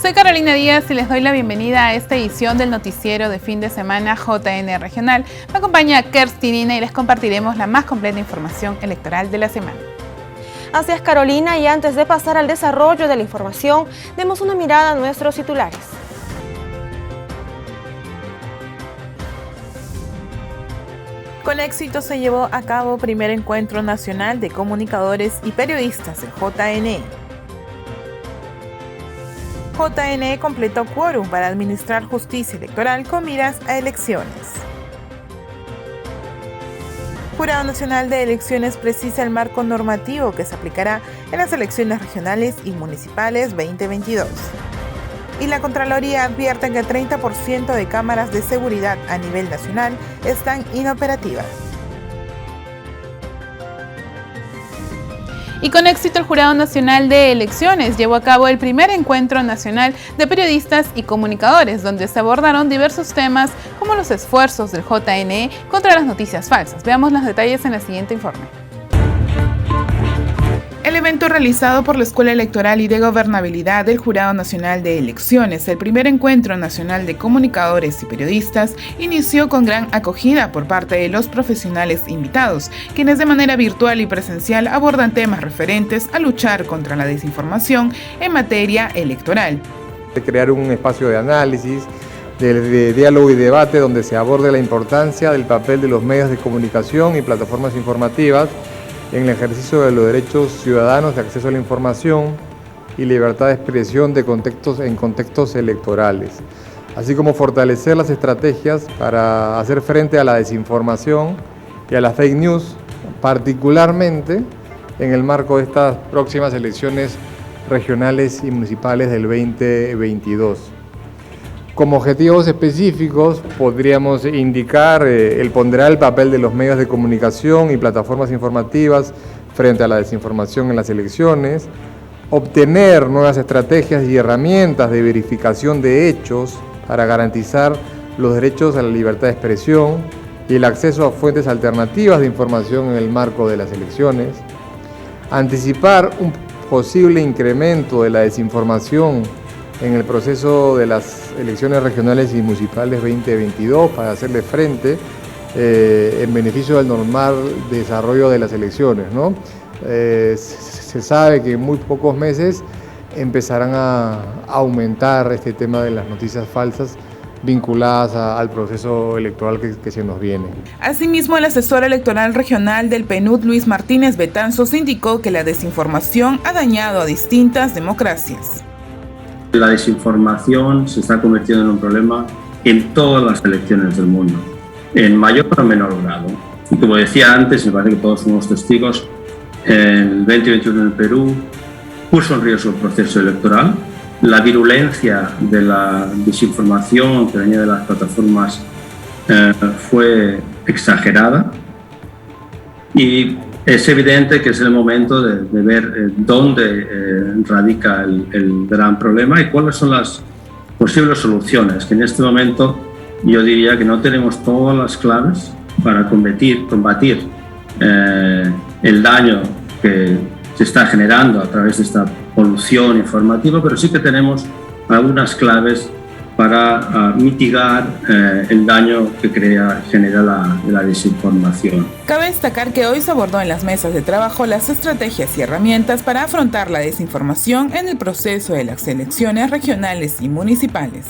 Soy Carolina Díaz y les doy la bienvenida a esta edición del noticiero de fin de semana JN Regional. Me acompaña Kerstin Ina y les compartiremos la más completa información electoral de la semana. Así es, Carolina, y antes de pasar al desarrollo de la información, demos una mirada a nuestros titulares. Con éxito se llevó a cabo primer encuentro nacional de comunicadores y periodistas, el JNE. JNE completó quórum para administrar justicia electoral con miras a elecciones. Jurado Nacional de Elecciones precisa el marco normativo que se aplicará en las elecciones regionales y municipales 2022. Y la Contraloría advierte que 30% de cámaras de seguridad a nivel nacional están inoperativas. Y con éxito el Jurado Nacional de Elecciones llevó a cabo el primer encuentro nacional de periodistas y comunicadores, donde se abordaron diversos temas como los esfuerzos del JNE contra las noticias falsas. Veamos los detalles en el siguiente informe. El evento realizado por la Escuela Electoral y de Gobernabilidad del Jurado Nacional de Elecciones, el primer encuentro nacional de comunicadores y periodistas, inició con gran acogida por parte de los profesionales invitados, quienes de manera virtual y presencial abordan temas referentes a luchar contra la desinformación en materia electoral. Crear un espacio de análisis, de diálogo y debate donde se aborde la importancia del papel de los medios de comunicación y plataformas informativas en el ejercicio de los derechos ciudadanos de acceso a la información y libertad de expresión en contextos electorales, así como fortalecer las estrategias para hacer frente a la desinformación y a las fake news, particularmente en el marco de estas próximas elecciones regionales y municipales del 2022. Como objetivos específicos podríamos indicar el ponderar el papel de los medios de comunicación y plataformas informativas frente a la desinformación en las elecciones, obtener nuevas estrategias y herramientas de verificación de hechos para garantizar los derechos a la libertad de expresión y el acceso a fuentes alternativas de información en el marco de las elecciones, anticipar un posible incremento de la desinformación en el proceso de las elecciones regionales y municipales 2022 para hacerle frente en beneficio del normal desarrollo de las elecciones, ¿no? Se sabe que en muy pocos meses empezarán a aumentar este tema de las noticias falsas vinculadas al proceso electoral que se nos viene. Asimismo, el asesor electoral regional del PNUD, Luis Martínez Betanzos, indicó que la desinformación ha dañado a distintas democracias. La desinformación se está convirtiendo en un problema en todas las elecciones del mundo, en mayor o menor grado. Y como decía antes, me parece que todos somos testigos, el 2021 en el Perú puso en riesgo el proceso electoral. La virulencia de la desinformación que venía de las plataformas fue exagerada y es evidente que es el momento de ver dónde radica el gran problema y cuáles son las posibles soluciones, que en este momento yo diría que no tenemos todas las claves para combatir el daño que se está generando a través de esta polución informativa, pero sí que tenemos algunas claves para mitigar el daño que genera la desinformación. Cabe destacar que hoy se abordó en las mesas de trabajo las estrategias y herramientas para afrontar la desinformación en el proceso de las elecciones regionales y municipales.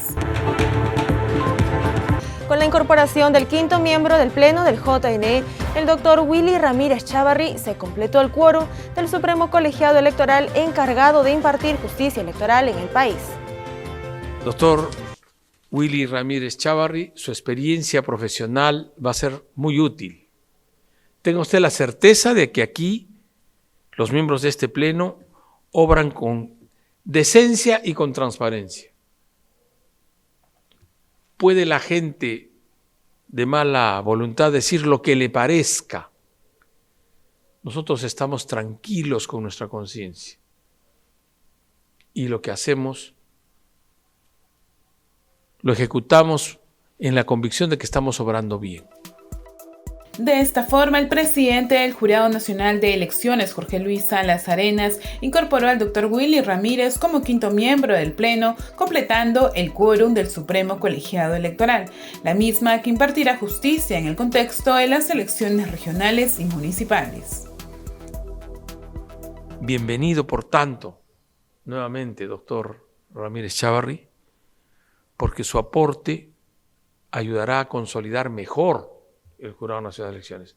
Con la incorporación del quinto miembro del Pleno del JNE, el doctor Willy Ramírez Chávarri, se completó el quórum del Supremo Colegiado Electoral encargado de impartir justicia electoral en el país. Doctor Willy Ramírez Chávarri, su experiencia profesional va a ser muy útil. Tenga usted la certeza de que aquí los miembros de este pleno obran con decencia y con transparencia. Puede la gente de mala voluntad decir lo que le parezca. Nosotros estamos tranquilos con nuestra conciencia. Y lo que hacemos lo ejecutamos en la convicción de que estamos obrando bien. De esta forma, el presidente del Jurado Nacional de Elecciones, Jorge Luis Salas Arenas, incorporó al Dr. Willy Ramírez como quinto miembro del Pleno, completando el quórum del Supremo Colegiado Electoral, la misma que impartirá justicia en el contexto de las elecciones regionales y municipales. Bienvenido, por tanto, nuevamente, doctor Ramírez Chávarri, porque su aporte ayudará a consolidar mejor el Jurado Nacional de Elecciones.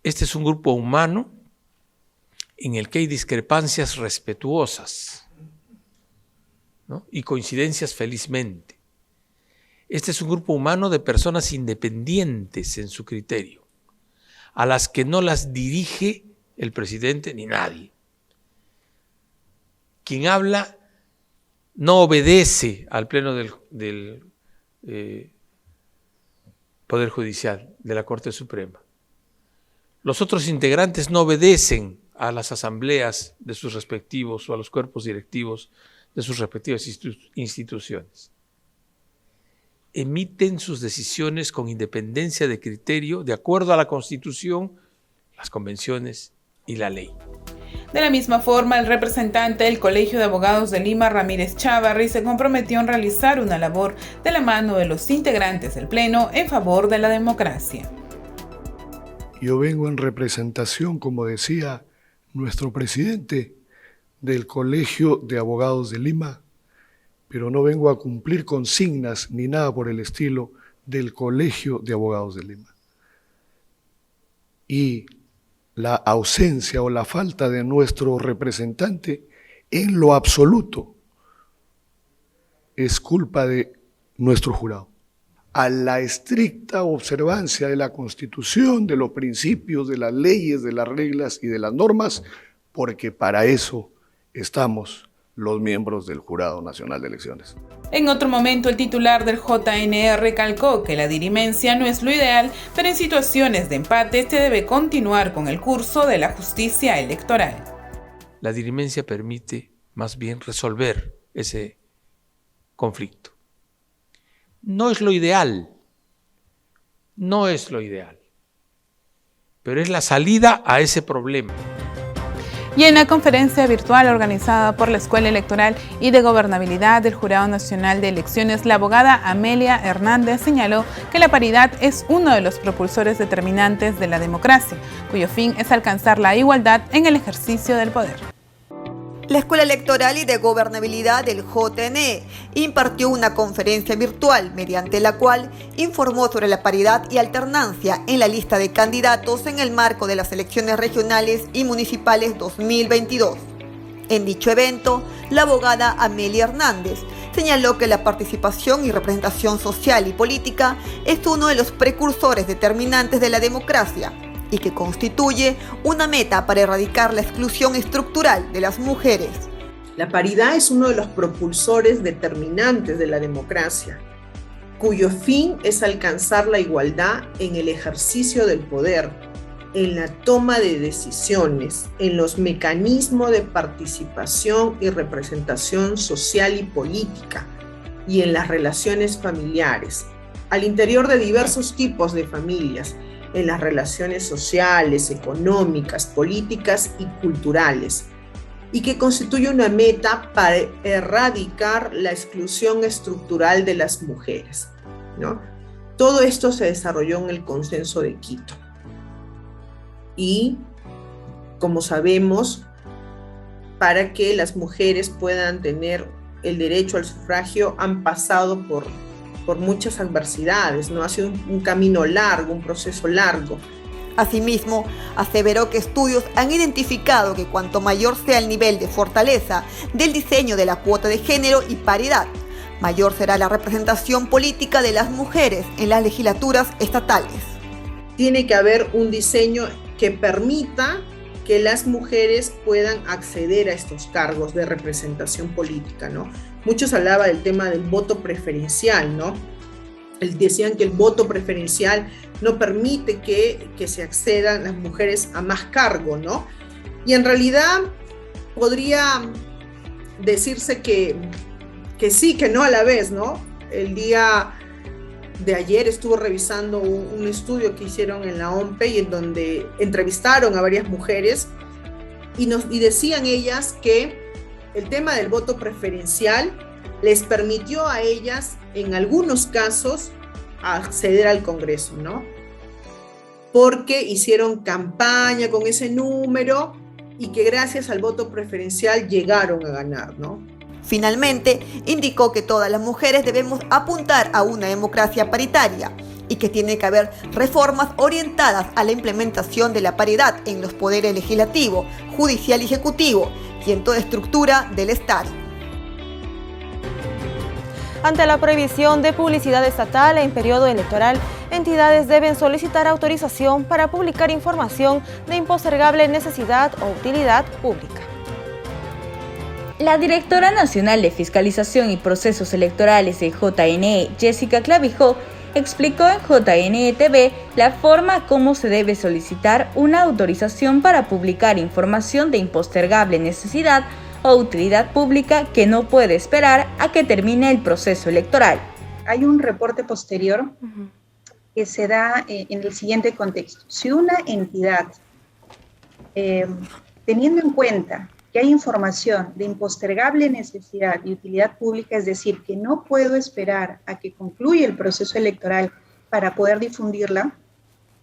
Este es un grupo humano en el que hay discrepancias respetuosas, ¿no? Y coincidencias felizmente. Este es un grupo humano de personas independientes en su criterio, a las que no las dirige el presidente ni nadie. Quien habla no obedece al Pleno del Poder Judicial, de la Corte Suprema. Los otros integrantes no obedecen a las asambleas de sus respectivos o a los cuerpos directivos de sus respectivas instituciones. Emiten sus decisiones con independencia de criterio, de acuerdo a la Constitución, las convenciones y la ley. De la misma forma, el representante del Colegio de Abogados de Lima, Ramírez Chávarri, se comprometió en realizar una labor de la mano de los integrantes del Pleno en favor de la democracia. Yo vengo en representación, como decía nuestro presidente, del Colegio de Abogados de Lima, pero no vengo a cumplir consignas ni nada por el estilo del Colegio de Abogados de Lima. Y la ausencia o la falta de nuestro representante en lo absoluto es culpa de nuestro jurado. A la estricta observancia de la Constitución, de los principios, de las leyes, de las reglas y de las normas, porque para eso estamos los miembros del Jurado Nacional de Elecciones. En otro momento, el titular del JNE recalcó que la dirimencia no es lo ideal, pero en situaciones de empate se debe continuar con el curso de la justicia electoral. La dirimencia permite más bien resolver ese conflicto. No es lo ideal, pero es la salida a ese problema. Y en la conferencia virtual organizada por la Escuela Electoral y de Gobernabilidad del Jurado Nacional de Elecciones, la abogada Amelia Hernández señaló que la paridad es uno de los propulsores determinantes de la democracia, cuyo fin es alcanzar la igualdad en el ejercicio del poder. La Escuela Electoral y de Gobernabilidad del JNE impartió una conferencia virtual mediante la cual informó sobre la paridad y alternancia en la lista de candidatos en el marco de las elecciones regionales y municipales 2022. En dicho evento, la abogada Amelia Hernández señaló que la participación y representación social y política es uno de los precursores determinantes de la democracia y que constituye una meta para erradicar la exclusión estructural de las mujeres. La paridad es uno de los propulsores determinantes de la democracia, cuyo fin es alcanzar la igualdad en el ejercicio del poder, en la toma de decisiones, en los mecanismos de participación y representación social y política, y en las relaciones familiares, al interior de diversos tipos de familias, en las relaciones sociales, económicas, políticas y culturales, y que constituye una meta para erradicar la exclusión estructural de las mujeres, ¿no? Todo esto se desarrolló en el Consenso de Quito. Y, como sabemos, para que las mujeres puedan tener el derecho al sufragio han pasado por muchas adversidades, ¿no? Ha sido un camino largo, un proceso largo. Asimismo, aseveró que estudios han identificado que cuanto mayor sea el nivel de fortaleza del diseño de la cuota de género y paridad, mayor será la representación política de las mujeres en las legislaturas estatales. Tiene que haber un diseño que permita que las mujeres puedan acceder a estos cargos de representación política, ¿no? Muchos hablaban del tema del voto preferencial, ¿no? Decían que el voto preferencial no permite que se accedan las mujeres a más cargo, ¿no? Y en realidad podría decirse que sí, que no a la vez, ¿no? El día de ayer estuvo revisando un estudio que hicieron en la OMPE y en donde entrevistaron a varias mujeres y decían ellas que el tema del voto preferencial les permitió a ellas, en algunos casos, acceder al Congreso, ¿no? Porque hicieron campaña con ese número y que gracias al voto preferencial llegaron a ganar, ¿no? Finalmente, indicó que todas las mujeres debemos apuntar a una democracia paritaria y que tiene que haber reformas orientadas a la implementación de la paridad en los poderes legislativo, judicial y ejecutivo y en toda estructura del Estado. Ante la prohibición de publicidad estatal en periodo electoral, entidades deben solicitar autorización para publicar información de impostergable necesidad o utilidad pública. La directora nacional de Fiscalización y Procesos Electorales de JNE, Jessica Clavijo, explicó en JNE TV la forma como se debe solicitar una autorización para publicar información de impostergable necesidad o utilidad pública que no puede esperar a que termine el proceso electoral. Hay un reporte posterior que se da en el siguiente contexto. Si una entidad, teniendo en cuenta que hay información de impostergable necesidad y utilidad pública, es decir, que no puedo esperar a que concluya el proceso electoral para poder difundirla.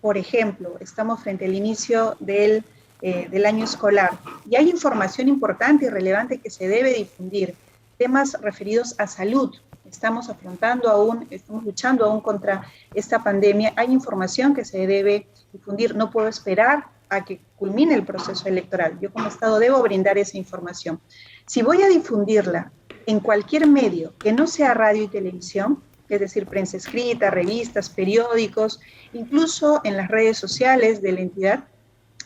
Por ejemplo, estamos frente al inicio del año escolar y hay información importante y relevante que se debe difundir, temas referidos a salud. Estamos luchando aún contra esta pandemia, hay información que se debe difundir, no puedo esperar a que culmine el proceso electoral. Yo como Estado debo brindar esa información. Si voy a difundirla en cualquier medio que no sea radio y televisión, es decir, prensa escrita, revistas, periódicos, incluso en las redes sociales de la entidad,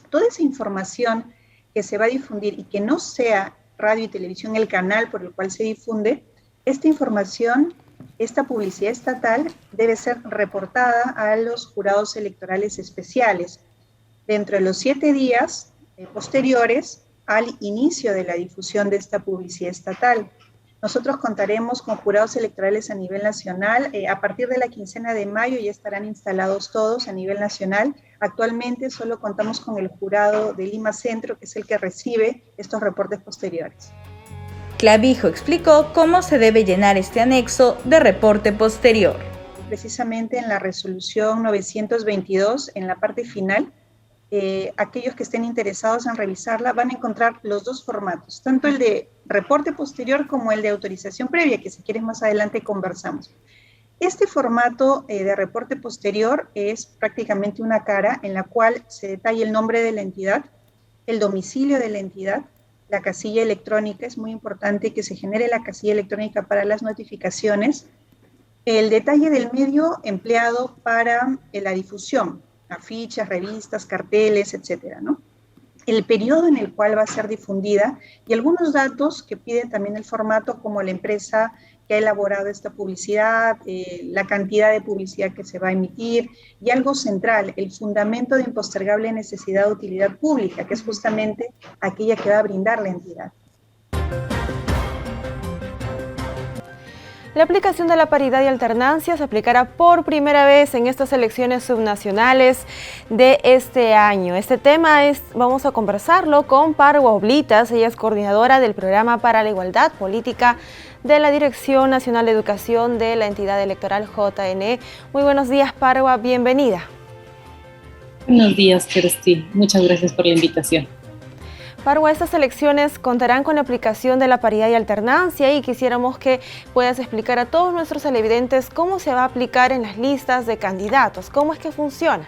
toda esa información que se va a difundir y que no sea radio y televisión el canal por el cual se difunde, esta información, esta publicidad estatal debe ser reportada a los jurados electorales especiales dentro de los 7 días posteriores al inicio de la difusión de esta publicidad estatal. Nosotros contaremos con jurados electorales a nivel nacional. A partir de la quincena de mayo ya estarán instalados todos a nivel nacional. Actualmente solo contamos con el jurado de Lima Centro, que es el que recibe estos reportes posteriores. Clavijo explicó cómo se debe llenar este anexo de reporte posterior. Precisamente en la resolución 922, en la parte final, aquellos que estén interesados en revisarla van a encontrar los dos formatos, tanto el de reporte posterior como el de autorización previa, que si quieres más adelante conversamos. Este formato de reporte posterior es prácticamente una cara en la cual se detalla el nombre de la entidad, el domicilio de la entidad, la casilla electrónica, es muy importante que se genere la casilla electrónica para las notificaciones, el detalle del medio empleado para la difusión, afiches, revistas, carteles, etcétera, ¿no? El periodo en el cual va a ser difundida y algunos datos que piden también el formato, como la empresa que ha elaborado esta publicidad, la cantidad de publicidad que se va a emitir y algo central, el fundamento de impostergable necesidad de utilidad pública, que es justamente aquella que va a brindar la entidad. La aplicación de la paridad y alternancia se aplicará por primera vez en estas elecciones subnacionales de este año. Este tema vamos a conversarlo con Parwa Oblitas, ella es coordinadora del Programa para la Igualdad Política de la Dirección Nacional de Educación de la entidad electoral JNE. Muy buenos días, Parwa, bienvenida. Buenos días, Kersti. Muchas gracias por la invitación. Parwa, estas elecciones contarán con la aplicación de la paridad y alternancia y quisiéramos que puedas explicar a todos nuestros televidentes cómo se va a aplicar en las listas de candidatos, cómo es que funciona.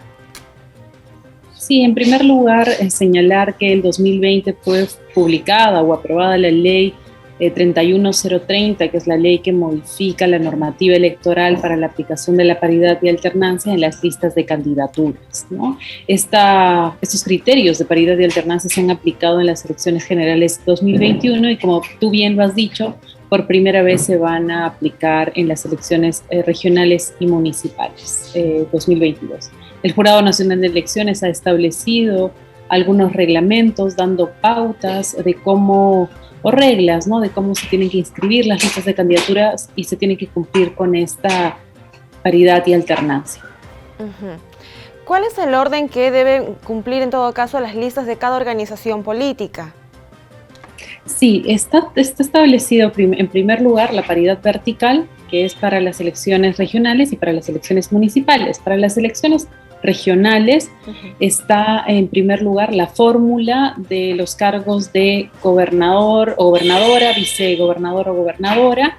Sí, en primer lugar, señalar que en 2020 fue publicada o aprobada la ley 31030, que es la ley que modifica la normativa electoral para la aplicación de la paridad y alternancia en las listas de candidaturas, ¿no? Estos criterios de paridad y alternancia se han aplicado en las elecciones generales 2021 y, como tú bien lo has dicho, por primera vez se van a aplicar en las elecciones regionales y municipales 2022. El Jurado Nacional de Elecciones ha establecido algunos reglamentos dando pautas de cómo o reglas, ¿no?, de cómo se tienen que inscribir las listas de candidaturas y se tiene que cumplir con esta paridad y alternancia. ¿Cuál es el orden que deben cumplir en todo caso las listas de cada organización política? Sí, está establecido en primer lugar la paridad vertical, que es para las elecciones regionales y para las elecciones municipales. Para las elecciones regionales está en primer lugar la fórmula de los cargos de gobernador o gobernadora, vicegobernador o gobernadora,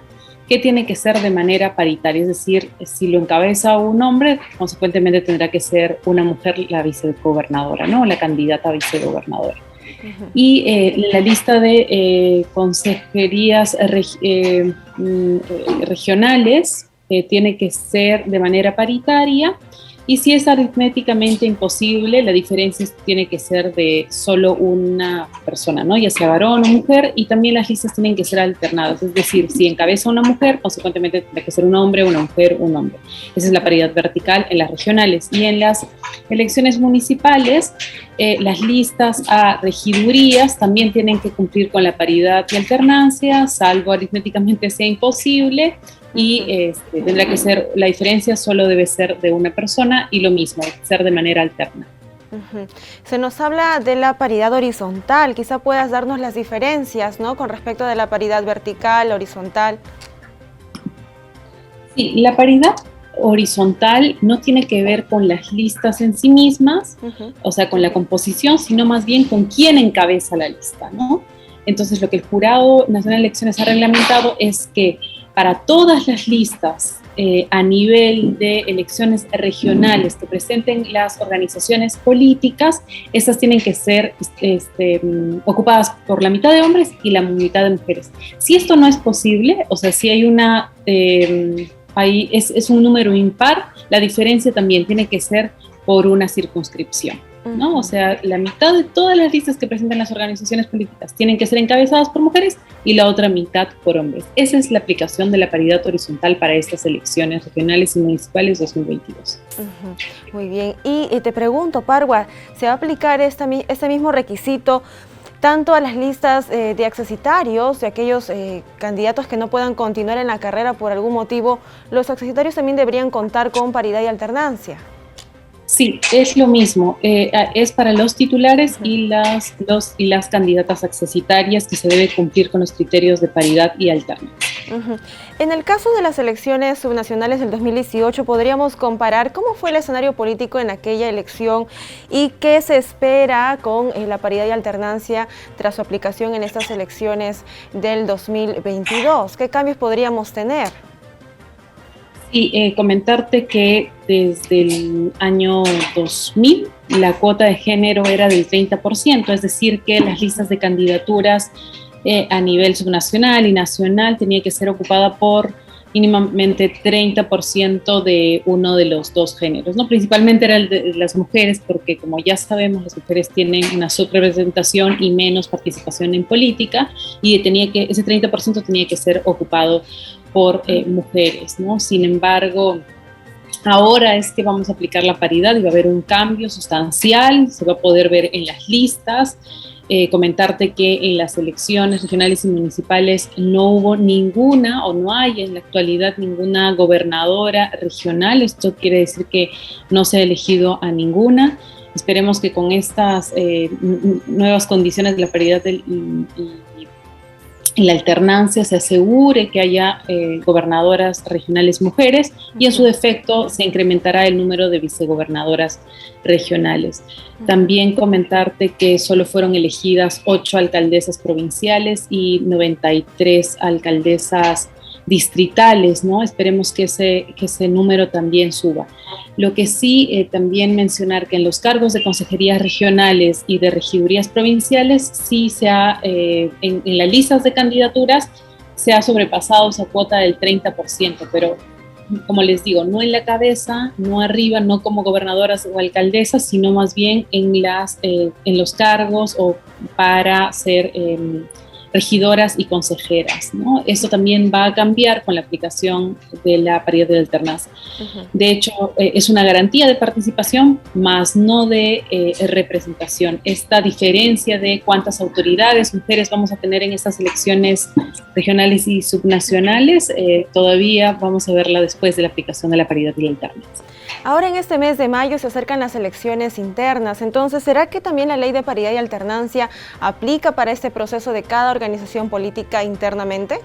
que tiene que ser de manera paritaria, es decir, si lo encabeza un hombre, consecuentemente tendrá que ser una mujer la vicegobernadora, ¿no? La candidata a vicegobernadora. Y la lista de consejerías regionales tiene que ser de manera paritaria, y si es aritméticamente imposible, la diferencia tiene que ser de solo una persona, ¿no? Ya sea varón o mujer, y también las listas tienen que ser alternadas, es decir, si encabeza una mujer, consecuentemente tendrá que ser un hombre, una mujer, un hombre. Esa es la paridad vertical en las regionales. Y en las elecciones municipales, las listas a regidurías también tienen que cumplir con la paridad y alternancia, salvo aritméticamente sea imposible, y tendrá que ser, la diferencia solo debe ser de una persona, y lo mismo, ser de manera alterna. Se nos habla de la paridad horizontal, quizá puedas darnos las diferencias, ¿no?, con respecto de la paridad vertical, horizontal. Sí, la paridad horizontal no tiene que ver con las listas en sí mismas, o sea, con la composición, sino más bien con quién encabeza la lista, ¿no? Entonces, lo que el Jurado Nacional de Elecciones ha reglamentado es que para todas las listas a nivel de elecciones regionales que presenten las organizaciones políticas, estas tienen que ser ocupadas por la mitad de hombres y la mitad de mujeres. Si esto no es posible, o sea, si hay una... es un número impar, la diferencia también tiene que ser por una circunscripción, ¿no? O sea, la mitad de todas las listas que presentan las organizaciones políticas tienen que ser encabezadas por mujeres y la otra mitad por hombres. Esa es la aplicación de la paridad horizontal para estas elecciones regionales y municipales 2022. Muy bien, y te pregunto, Parwa, ¿se va a aplicar este mismo requisito tanto a las listas de accesitarios, de aquellos candidatos que no puedan continuar en la carrera por algún motivo? ¿Los accesitarios también deberían contar con paridad y alternancia? Sí, es lo mismo, es para los titulares y las candidatas accesitarias, que se debe cumplir con los criterios de paridad y alternancia. En el caso de las elecciones subnacionales del 2018, ¿podríamos comparar cómo fue el escenario político en aquella elección y qué se espera con la paridad y alternancia tras su aplicación en estas elecciones del 2022? ¿Qué cambios podríamos tener? Y comentarte que desde el año 2000 la cuota de género era del 30%, es decir, que las listas de candidaturas a nivel subnacional y nacional tenía que ser ocupada por mínimamente 30% de uno de los dos géneros, ¿no? Principalmente era el de las mujeres, porque como ya sabemos, las mujeres tienen una subrepresentación y menos participación en política, y ese 30% tenía que ser ocupado por mujeres, ¿no? Sin embargo, ahora es que vamos a aplicar la paridad y va a haber un cambio sustancial, se va a poder ver en las listas. Comentarte que en las elecciones regionales y municipales no hubo ninguna, o no hay en la actualidad ninguna gobernadora regional. Esto quiere decir que no se ha elegido a ninguna. Esperemos que con estas nuevas condiciones de la paridad y la alternancia se asegure que haya gobernadoras regionales mujeres, y en su defecto se incrementará el número de vicegobernadoras regionales. También comentarte que solo fueron elegidas 8 alcaldesas provinciales y 93 alcaldesas distritales, ¿no? Esperemos que ese número también suba. Lo que sí, también mencionar que en los cargos de consejerías regionales y de regidurías provinciales, sí en las listas de candidaturas se ha sobrepasado esa cuota del 30%, pero como les digo, no en la cabeza, no arriba, no como gobernadoras o alcaldesas, sino más bien en los cargos o para ser regidoras y consejeras, ¿no? Eso también va a cambiar con la aplicación de la paridad de alternancia. De hecho, es una garantía de participación, más no de representación. Esta diferencia de cuántas autoridades mujeres vamos a tener en estas elecciones regionales y subnacionales, todavía vamos a verla después de la aplicación de la paridad y la alternancia. Ahora en este mes de mayo se acercan las elecciones internas, entonces, ¿será que también la ley de paridad y alternancia aplica para este proceso de cada organización política internamente?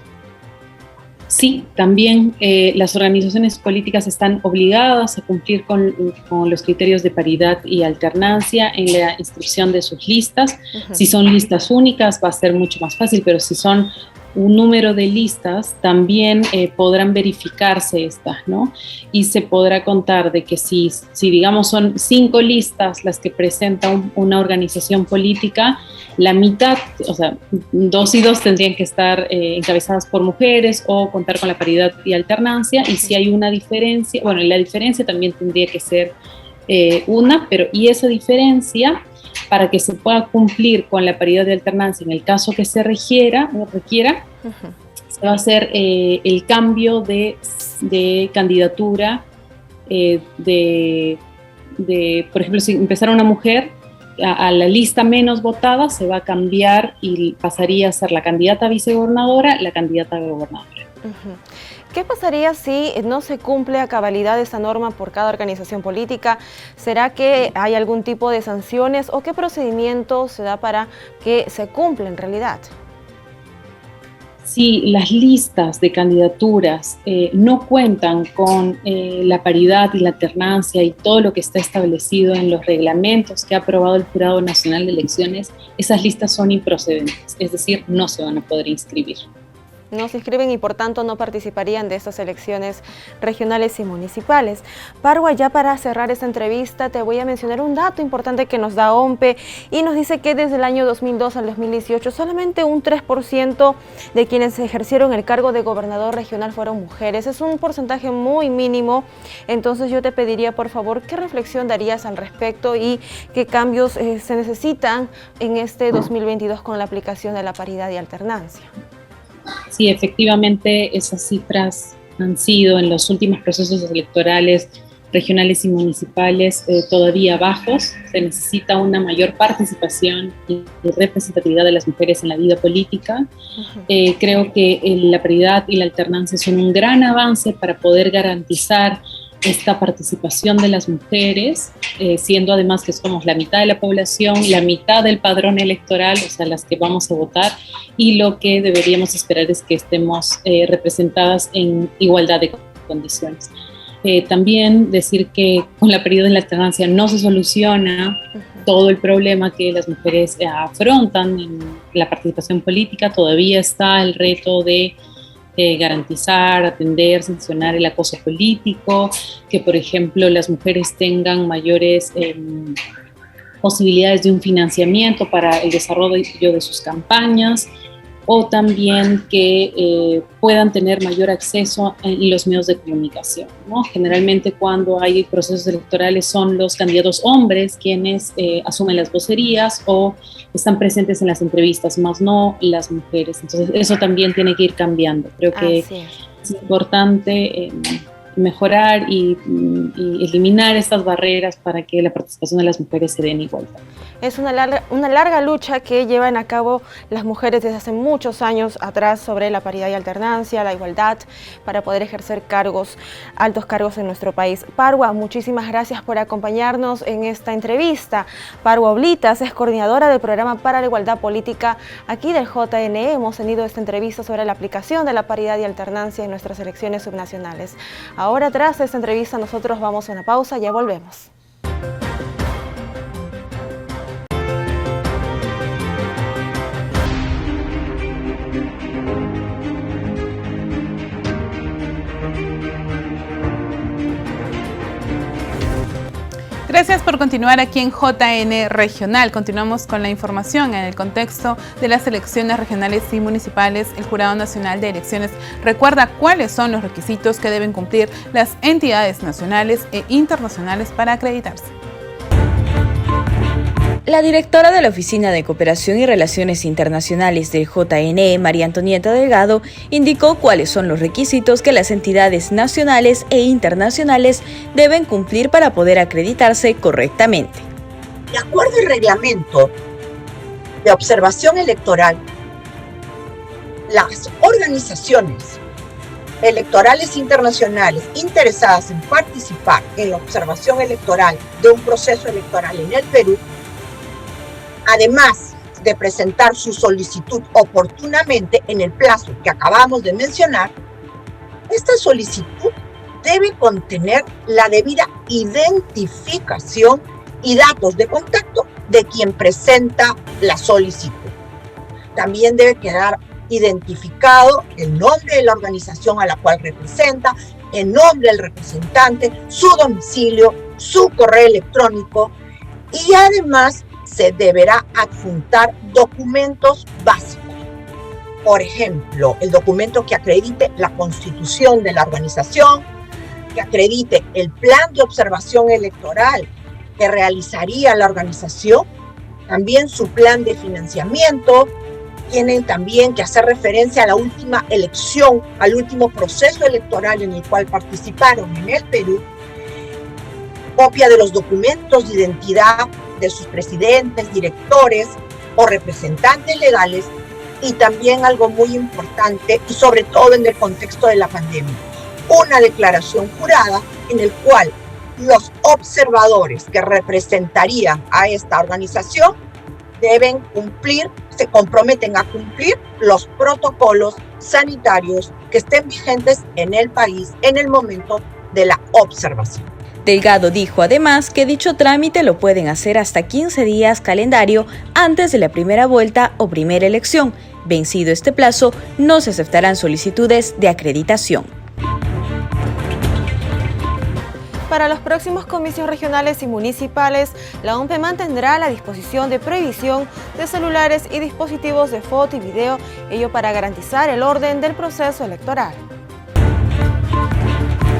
Sí, también las organizaciones políticas están obligadas a cumplir con los criterios de paridad y alternancia en la inscripción de sus listas. Si son listas únicas va a ser mucho más fácil, pero si son un número de listas, también podrán verificarse estas, ¿no? Y se podrá contar de que si digamos son 5 listas las que presenta una organización política, la mitad, o sea, 2 y 2 tendrían que estar encabezadas por mujeres o contar con la paridad y alternancia, y si hay una diferencia, bueno, la diferencia también tendría que ser una, pero y esa diferencia, para que se pueda cumplir con la paridad de alternancia, en el caso que se requiera, se va a hacer el cambio de candidatura, por ejemplo, si empezara una mujer, a la lista menos votada se va a cambiar y pasaría a ser la candidata a vicegobernadora, la candidata a gobernadora. ¿Qué pasaría si no se cumple a cabalidad esta norma por cada organización política? ¿Será que hay algún tipo de sanciones o qué procedimiento se da para que se cumpla en realidad? Si las listas de candidaturas no cuentan con la paridad y la alternancia y todo lo que está establecido en los reglamentos que ha aprobado el Jurado Nacional de Elecciones, esas listas son improcedentes, es decir, no se van a poder inscribir. No se inscriben y por tanto no participarían de estas elecciones regionales y municipales. Parwa, ya para cerrar esta entrevista te voy a mencionar un dato importante que nos da OMPE y nos dice que desde el año 2002 al 2018 solamente un 3% de quienes ejercieron el cargo de gobernador regional fueron mujeres. Es un porcentaje muy mínimo, entonces yo te pediría por favor qué reflexión darías al respecto y qué cambios se necesitan en este 2022 con la aplicación de la paridad y alternancia. Sí, efectivamente esas cifras han sido en los últimos procesos electorales regionales y municipales todavía bajos. Se necesita una mayor participación y representatividad de las mujeres en la vida política. Creo que la paridad y la alternancia son un gran avance para poder garantizar esta participación de las mujeres, siendo además que somos la mitad de la población, la mitad del padrón electoral, o sea, las que vamos a votar, y lo que deberíamos esperar es que estemos representadas en igualdad de condiciones. También decir que con la paridad y la alternancia no se soluciona todo el problema que las mujeres afrontan en la participación política. Todavía está el reto de garantizar, atender, sancionar el acoso político, que por ejemplo las mujeres tengan mayores posibilidades de un financiamiento para el desarrollo de sus campañas, o también que puedan tener mayor acceso en los medios de comunicación, ¿no? Generalmente cuando hay procesos electorales son los candidatos hombres quienes asumen las vocerías o están presentes en las entrevistas, más no las mujeres. Entonces eso también tiene que ir cambiando. Creo que es importante mejorar y eliminar estas barreras para que la participación de las mujeres se dé en igualdad. Es una larga lucha que llevan a cabo las mujeres desde hace muchos años atrás sobre la paridad y alternancia, la igualdad, para poder ejercer altos cargos en nuestro país. Parwa, muchísimas gracias por acompañarnos en esta entrevista. Parwa Oblitas es coordinadora del Programa para la Igualdad Política aquí del JNE. Hemos tenido esta entrevista sobre la aplicación de la paridad y alternancia en nuestras elecciones subnacionales. Ahora, tras esta entrevista, nosotros vamos a una pausa, ya volvemos. Gracias por continuar aquí en JN Regional. Continuamos con la información. En el contexto de las elecciones regionales y municipales, el Jurado Nacional de Elecciones recuerda cuáles son los requisitos que deben cumplir las entidades nacionales e internacionales para acreditarse. La directora de la Oficina de Cooperación y Relaciones Internacionales del JNE, María Antonieta Delgado, indicó cuáles son los requisitos que las entidades nacionales e internacionales deben cumplir para poder acreditarse correctamente. De acuerdo al reglamento de observación electoral, las organizaciones electorales internacionales interesadas en participar en la observación electoral de un proceso electoral en el Perú, además de presentar su solicitud oportunamente en el plazo que acabamos de mencionar, esta solicitud debe contener la debida identificación y datos de contacto de quien presenta la solicitud. También debe quedar identificado el nombre de la organización a la cual representa, el nombre del representante, su domicilio, su correo electrónico y además se deberá adjuntar documentos básicos. Por ejemplo, el documento que acredite la constitución de la organización, que acredite el plan de observación electoral que realizaría la organización, también su plan de financiamiento. Tienen también que hacer referencia a la última elección, al último proceso electoral en el cual participaron en el Perú, copia de los documentos de identidad de sus presidentes, directores o representantes legales y también algo muy importante y sobre todo en el contexto de la pandemia, una declaración jurada en el cual los observadores que representarían a esta organización deben cumplir, se comprometen a cumplir los protocolos sanitarios que estén vigentes en el país en el momento de la observación. Delgado dijo además que dicho trámite lo pueden hacer hasta 15 días calendario antes de la primera vuelta o primera elección. Vencido este plazo, no se aceptarán solicitudes de acreditación. Para los próximos comicios regionales y municipales, la OMPE mantendrá la disposición de prohibición de celulares y dispositivos de foto y video, ello para garantizar el orden del proceso electoral.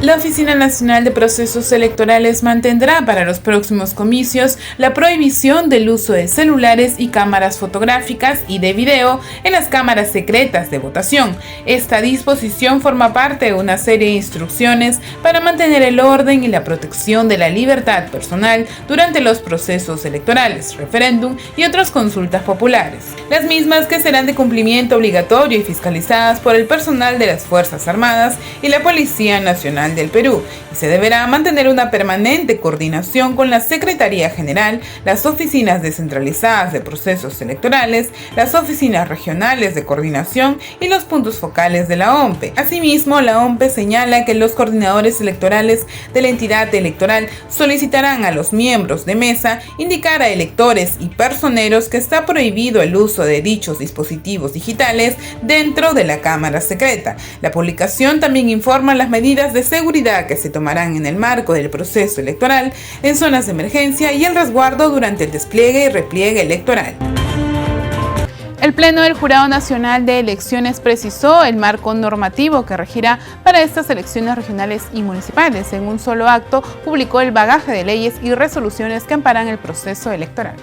La Oficina Nacional de Procesos Electorales mantendrá para los próximos comicios la prohibición del uso de celulares y cámaras fotográficas y de video en las cámaras secretas de votación. Esta disposición forma parte de una serie de instrucciones para mantener el orden y la protección de la libertad personal durante los procesos electorales, referéndum y otras consultas populares. Las mismas que serán de cumplimiento obligatorio y fiscalizadas por el personal de las Fuerzas Armadas y la Policía Nacional del Perú, y se deberá mantener una permanente coordinación con la Secretaría General, las oficinas descentralizadas de procesos electorales, las oficinas regionales de coordinación y los puntos focales de la OMPE. Asimismo, la OMPE señala que los coordinadores electorales de la entidad electoral solicitarán a los miembros de mesa indicar a electores y personeros que está prohibido el uso de dichos dispositivos digitales dentro de la cámara secreta. La publicación también informa las medidas de seguridad que se tomarán en el marco del proceso electoral en zonas de emergencia y el resguardo durante el despliegue y repliegue electoral. El Pleno del Jurado Nacional de Elecciones precisó el marco normativo que regirá para estas elecciones regionales y municipales. En un solo acto publicó el bagaje de leyes y resoluciones que amparan el proceso electoral.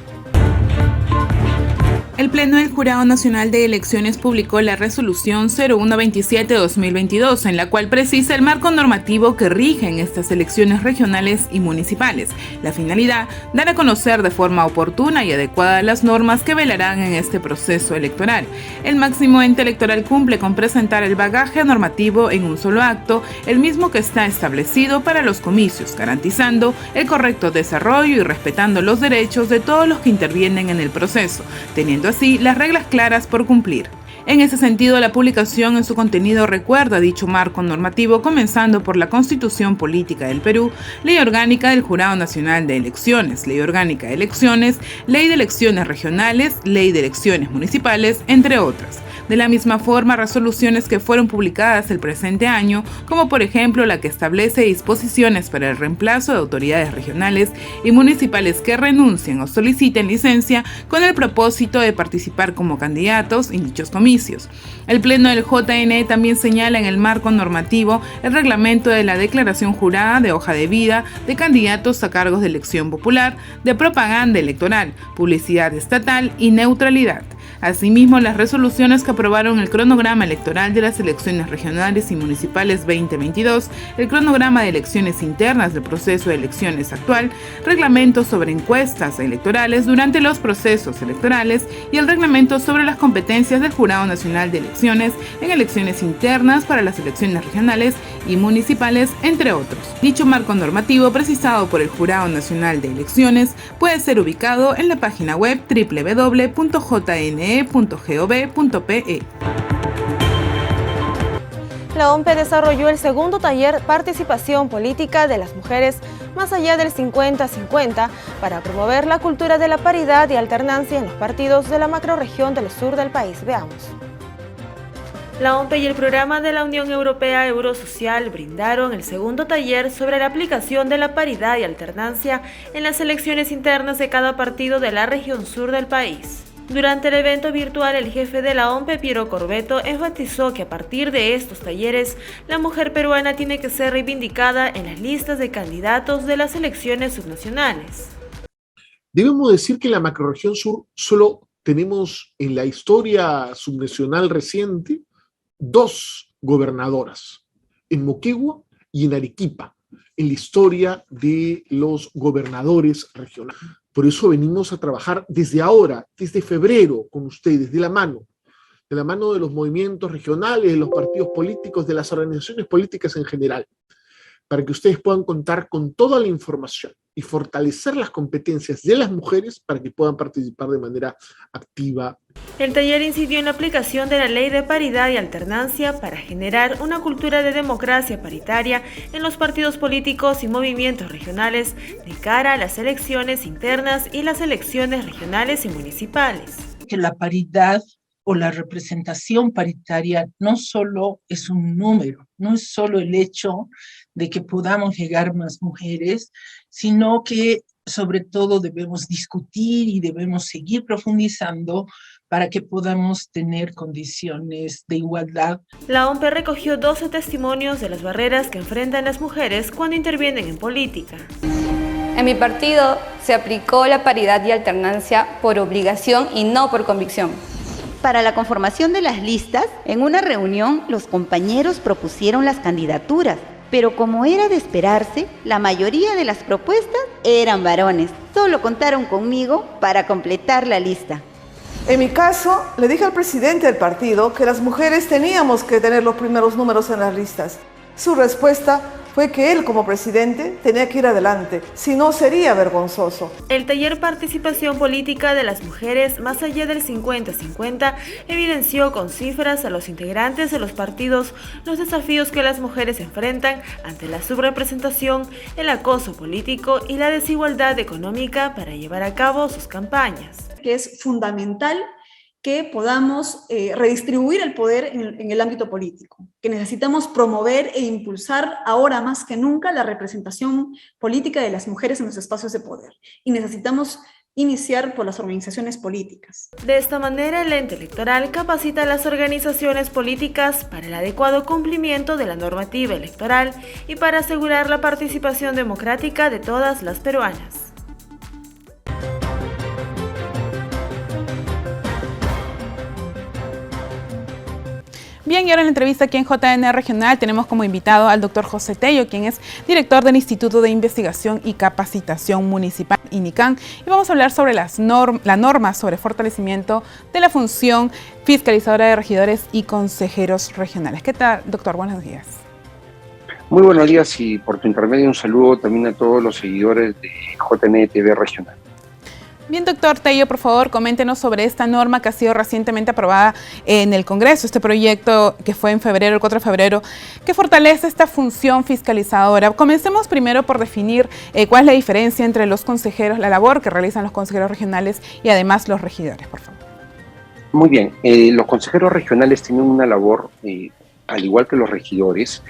El Pleno del Jurado Nacional de Elecciones publicó la resolución 0127-2022, en la cual precisa el marco normativo que rige en estas elecciones regionales y municipales. La finalidad, dar a conocer de forma oportuna y adecuada las normas que velarán en este proceso electoral. El máximo ente electoral cumple con presentar el bagaje normativo en un solo acto, el mismo que está establecido para los comicios, garantizando el correcto desarrollo y respetando los derechos de todos los que intervienen en el proceso, teniendo así las reglas claras por cumplir. En ese sentido, la publicación en su contenido recuerda dicho marco normativo, comenzando por la Constitución Política del Perú, Ley Orgánica del Jurado Nacional de Elecciones, Ley Orgánica de Elecciones, Ley de Elecciones Regionales, Ley de Elecciones Municipales, entre otras. De la misma forma, resoluciones que fueron publicadas el presente año, como por ejemplo la que establece disposiciones para el reemplazo de autoridades regionales y municipales que renuncien o soliciten licencia con el propósito de participar como candidatos en dichos comicios. El Pleno del JNE también señala en el marco normativo el reglamento de la declaración jurada de hoja de vida de candidatos a cargos de elección popular, de propaganda electoral, publicidad estatal y neutralidad. Asimismo, las resoluciones que aprobaron el cronograma electoral de las elecciones regionales y municipales 2022, el cronograma de elecciones internas del proceso de elecciones actual, reglamentos sobre encuestas electorales durante los procesos electorales y el reglamento sobre las competencias del Jurado Nacional de Elecciones en elecciones internas para las elecciones regionales y municipales, entre otros. Dicho marco normativo, precisado por el Jurado Nacional de Elecciones, puede ser ubicado en la página web www.jne.gov.pe. La OMPE desarrolló el segundo taller Participación Política de las Mujeres más allá del 50-50 para promover la cultura de la paridad y alternancia en los partidos de la macrorregión del sur del país. Veamos. La OMPE y el programa de la Unión Europea Eurosocial brindaron el segundo taller sobre la aplicación de la paridad y alternancia en las elecciones internas de cada partido de la región sur del país. Durante el evento virtual, el jefe de la OMPE, Piero Corbeto, enfatizó que a partir de estos talleres, la mujer peruana tiene que ser reivindicada en las listas de candidatos de las elecciones subnacionales. Debemos decir que en la macrorregión sur solo tenemos en la historia subnacional reciente 2 gobernadoras, en Moquegua y en Arequipa, en la historia de los gobernadores regionales. Por eso venimos a trabajar desde ahora, desde febrero, con ustedes, de la mano de los movimientos regionales, de los partidos políticos, de las organizaciones políticas en general, para que ustedes puedan contar con toda la información y fortalecer las competencias de las mujeres para que puedan participar de manera activa. El taller incidió en la aplicación de la Ley de Paridad y Alternancia para generar una cultura de democracia paritaria en los partidos políticos y movimientos regionales de cara a las elecciones internas y las elecciones regionales y municipales. Que la paridad o la representación paritaria no solo es un número, no es solo el hecho de que podamos llegar más mujeres, sino que sobre todo debemos discutir y debemos seguir profundizando para que podamos tener condiciones de igualdad. La OMPE recogió 12 testimonios de las barreras que enfrentan las mujeres cuando intervienen en política. En mi partido se aplicó la paridad y alternancia por obligación y no por convicción. Para la conformación de las listas, en una reunión los compañeros propusieron las candidaturas, pero como era de esperarse, la mayoría de las propuestas eran varones. Solo contaron conmigo para completar la lista. En mi caso, le dije al presidente del partido que las mujeres teníamos que tener los primeros números en las listas. Su respuesta fue que él, como presidente, tenía que ir adelante, si no sería vergonzoso. El taller Participación Política de las Mujeres más allá del 50-50 evidenció con cifras a los integrantes de los partidos los desafíos que las mujeres enfrentan ante la subrepresentación, el acoso político y la desigualdad económica para llevar a cabo sus campañas. Que es fundamental que podamos redistribuir el poder en el ámbito político, que necesitamos promover e impulsar ahora más que nunca la representación política de las mujeres en los espacios de poder, y necesitamos iniciar por las organizaciones políticas. De esta manera, el ente electoral capacita a las organizaciones políticas para el adecuado cumplimiento de la normativa electoral y para asegurar la participación democrática de todas las peruanas. Bien, y ahora en la entrevista aquí en JN Regional tenemos como invitado al doctor José Tello, quien es director del Instituto de Investigación y Capacitación Municipal, INICAN, y vamos a hablar sobre la norma sobre fortalecimiento de la función fiscalizadora de regidores y consejeros regionales. ¿Qué tal, doctor? Buenos días. Muy buenos días, y por tu intermedio un saludo también a todos los seguidores de JN TV Regional. Bien, doctor Tello, por favor, coméntenos sobre esta norma que ha sido recientemente aprobada en el Congreso, este proyecto que fue en febrero, el 4 de febrero, que fortalece esta función fiscalizadora. Comencemos primero por definir cuál es la diferencia entre los consejeros, la labor que realizan los consejeros regionales y además los regidores, por favor. Muy bien, los consejeros regionales tienen una labor, al igual que los regidores,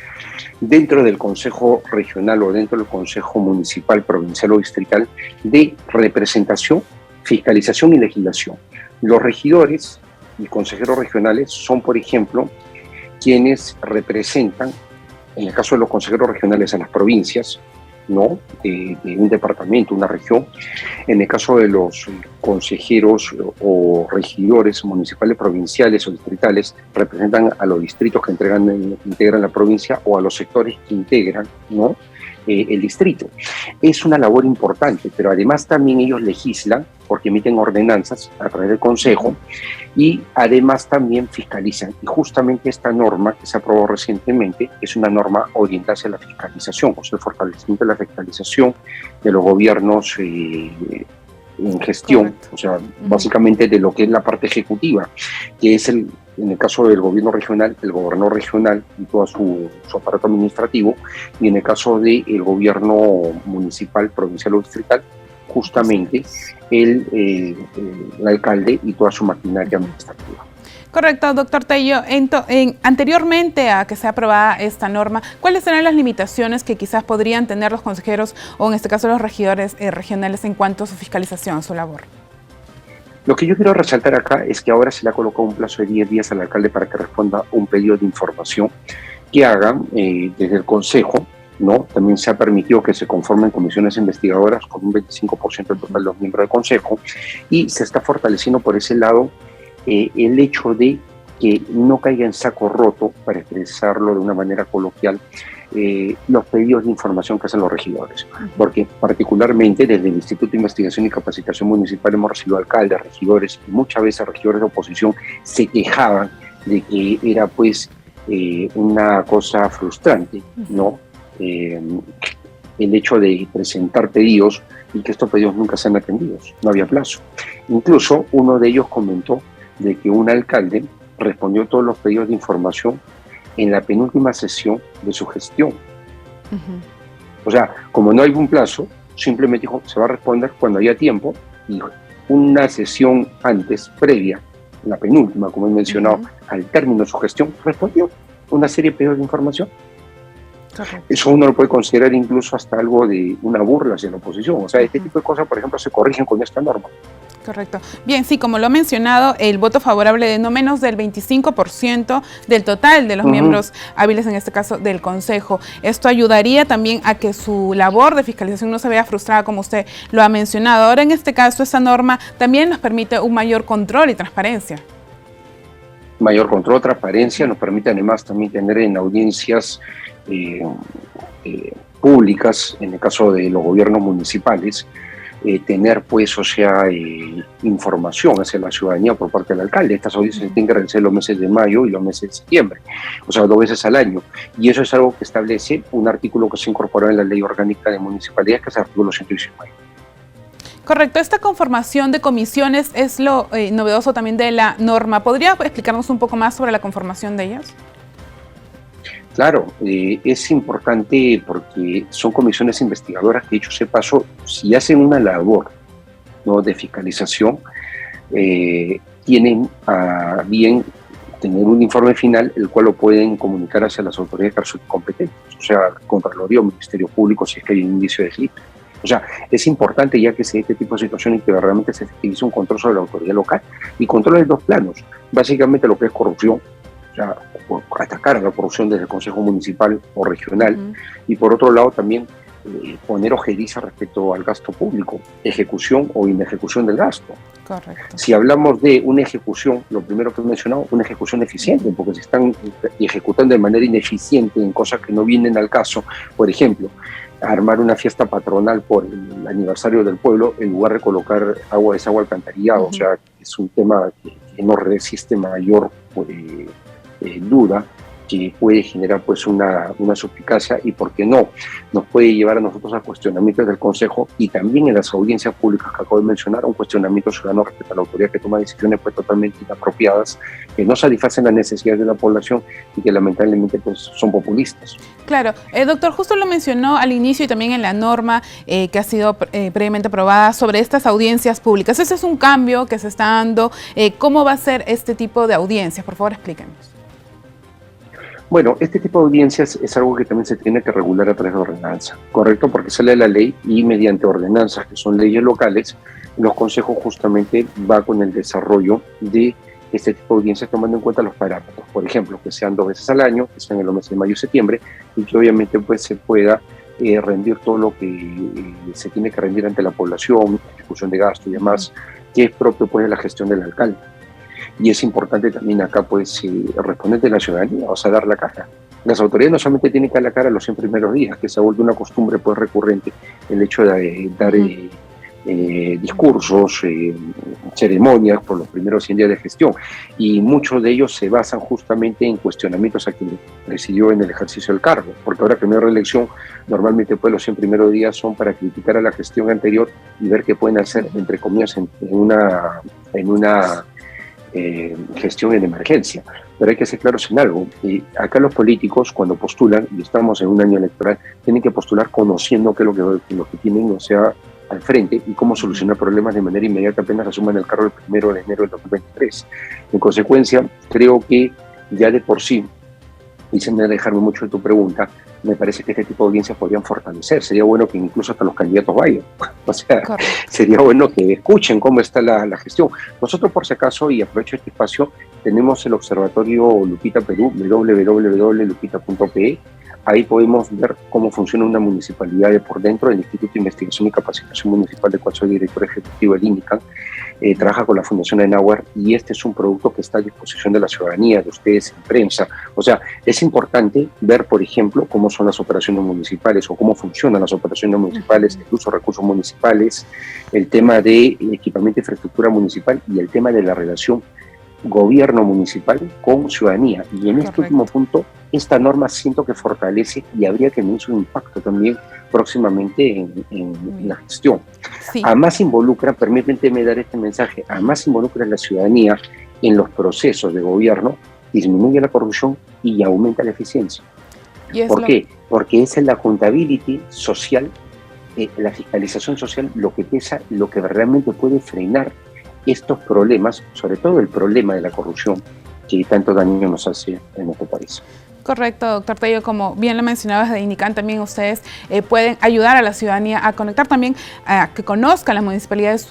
dentro del Consejo Regional o dentro del Consejo Municipal, Provincial o Distrital, de representación, fiscalización y legislación. Los regidores y consejeros regionales son, por ejemplo, quienes representan, en el caso de los consejeros regionales, a las provincias, ¿no? De un departamento, una región. En el caso de los consejeros o regidores municipales, provinciales o distritales, representan a los distritos que integran la provincia o a los sectores que integran, ¿no? El distrito. Es una labor importante, pero además también ellos legislan porque emiten ordenanzas a través del Consejo y además también fiscalizan. Y justamente esta norma que se aprobó recientemente es una norma orientada hacia la fiscalización, o sea, el fortalecimiento de la fiscalización de los gobiernos en gestión. Correcto. O sea, básicamente de lo que es la parte ejecutiva, que es en el caso del gobierno regional, el gobernador regional y todo su aparato administrativo, y en el caso del gobierno municipal, provincial o distrital, justamente el alcalde y toda su maquinaria administrativa. Correcto, doctor Tello. Anteriormente a que sea aprobada esta norma, ¿cuáles serán las limitaciones que quizás podrían tener los consejeros o en este caso los regidores regionales en cuanto a su fiscalización, a su labor? Lo que yo quiero resaltar acá es que ahora se le ha colocado un plazo de 10 días al alcalde para que responda un pedido de información que hagan desde el Consejo, ¿no? También se ha permitido que se conformen comisiones investigadoras con un 25% del total de los miembros del Consejo y se está fortaleciendo por ese lado el hecho de que no caiga en saco roto, para expresarlo de una manera coloquial, los pedidos de información que hacen los regidores, porque particularmente desde el Instituto de Investigación y Capacitación Municipal hemos recibido alcaldes, regidores y muchas veces regidores de oposición se quejaban de que era pues una cosa frustrante, ¿no? El hecho de presentar pedidos y que estos pedidos nunca sean atendidos, no había plazo. Incluso uno de ellos comentó de que un alcalde respondió todos los pedidos de información en la penúltima sesión de su gestión. O sea, como no hay un plazo, simplemente dijo, se va a responder cuando haya tiempo, y una sesión antes, previa, la penúltima, como he mencionado, al término de su gestión, respondió una serie de pedidos de información. Eso uno lo puede considerar incluso hasta algo de una burla hacia la oposición. O sea, este tipo de cosas, por ejemplo, se corrigen con esta norma. Correcto. Bien, sí, como lo ha mencionado, el voto favorable de no menos del 25% del total de los miembros hábiles, en este caso del Consejo. Esto ayudaría también a que su labor de fiscalización no se vea frustrada, como usted lo ha mencionado. Ahora, en este caso, esta norma también nos permite un mayor control y transparencia. Mayor control, transparencia, nos permite además también tener en audiencias públicas, en el caso de los gobiernos municipales, tener pues, o sea, información hacia la ciudadanía por parte del alcalde. Estas audiencias se tienen que realizar los meses de mayo y los meses de septiembre, o sea, 2 veces al año. Y eso es algo que establece un artículo que se incorporó en la Ley Orgánica de Municipalidades, que es el artículo 119. Correcto, esta conformación de comisiones es lo novedoso también de la norma. ¿Podría explicarnos un poco más sobre la conformación de ellas? Claro, es importante porque son comisiones investigadoras que, dicho sea de paso, si hacen una labor, ¿no?, de fiscalización, tienen a bien tener un informe final, el cual lo pueden comunicar hacia las autoridades competentes, o sea, Contraloría o Ministerio Público, si es que hay un indicio de delito. O sea, es importante ya que se dé este tipo de situaciones y que realmente se efectivice un control sobre la autoridad local y control en 2 planos. Básicamente lo que es corrupción, o sea, atacar a la corrupción desde el Consejo Municipal o Regional, y por otro lado también poner ojeriza respecto al gasto público, ejecución o inejecución del gasto. Correcto. Si hablamos de una ejecución, lo primero que he mencionado, una ejecución eficiente, porque se están ejecutando de manera ineficiente en cosas que no vienen al caso. Por ejemplo, armar una fiesta patronal por el aniversario del pueblo en lugar de colocar agua desagüe alcantarillado. O sea, es un tema que no resiste mayor duda que puede generar pues una suspicacia y, ¿por qué no?, nos puede llevar a nosotros a cuestionamientos del Consejo y también en las audiencias públicas que acabo de mencionar, un cuestionamiento ciudadano respecto a la autoridad que toma decisiones pues totalmente inapropiadas, que no satisfacen las necesidades de la población y que lamentablemente pues son populistas. Claro, doctor, justo lo mencionó al inicio y también en la norma que ha sido previamente aprobada sobre estas audiencias públicas. Ese es un cambio que se está dando. ¿Cómo va a ser este tipo de audiencias? Por favor, explíquenos. Bueno, este tipo de audiencias es algo que también se tiene que regular a través de ordenanza, ¿correcto? Porque sale de la ley y mediante ordenanzas, que son leyes locales, los consejos justamente va con el desarrollo de este tipo de audiencias tomando en cuenta los parámetros. Por ejemplo, que sean 2 veces al año, que sean en los meses de mayo y septiembre, y que obviamente pues se pueda rendir todo lo que se tiene que rendir ante la población, ejecución de gasto y demás, que es propio pues de la gestión del alcalde. Y es importante también acá pues responder de la ciudadanía, o sea, dar la cara. Las autoridades no solamente tienen que dar la cara los 100 primeros días, que se ha vuelto una costumbre pues recurrente el hecho de dar discursos, ceremonias por los primeros 100 días de gestión, y muchos de ellos se basan justamente en cuestionamientos a quien presidió en el ejercicio del cargo, porque ahora que no hay reelección, normalmente pues los 100 primeros días son para criticar a la gestión anterior y ver qué pueden hacer, entre comillas, en una gestión en emergencia. Pero hay que ser claros en algo. Acá los políticos, cuando postulan, y estamos en un año electoral, tienen que postular conociendo qué es lo que tienen, o sea, al frente, y cómo solucionar problemas de manera inmediata apenas asuman el cargo el 1 de enero del 2023. En consecuencia, creo que ya de por sí, y sin alejarme mucho de tu pregunta, me parece que este tipo de audiencias podrían fortalecer. Sería bueno que incluso hasta los candidatos vayan. O sea, sería bueno que escuchen cómo está la gestión. Nosotros, por si acaso, y aprovecho este espacio, tenemos el observatorio Lupita Perú, www.lupita.pe. Ahí podemos ver cómo funciona una municipalidad de por dentro. El Instituto de Investigación y Capacitación Municipal, del cual soy director ejecutivo del INICAN, trabaja con la Fundación Edenauer, y este es un producto que está a disposición de la ciudadanía, de ustedes en prensa. O sea, es importante ver, por ejemplo, cómo son las operaciones municipales o cómo funcionan las operaciones municipales, el uso de recursos municipales, el tema de equipamiento e infraestructura municipal y el tema de la relación gobierno municipal con ciudadanía. Y en este último punto, esta norma siento que fortalece y habría que tener un impacto también próximamente en la gestión. Sí. Además involucra, permítanme dar este mensaje, además involucra a la ciudadanía en los procesos de gobierno, disminuye la corrupción y aumenta la eficiencia. ¿Por qué? Porque es en la accountability social, la fiscalización social, lo que pesa, lo que realmente puede frenar estos problemas, sobre todo el problema de la corrupción que tanto daño nos hace en nuestro país. Correcto, doctor Tello, como bien lo mencionabas de INICAN, también ustedes pueden ayudar a la ciudadanía a conectar también, a que conozcan las municipalidades.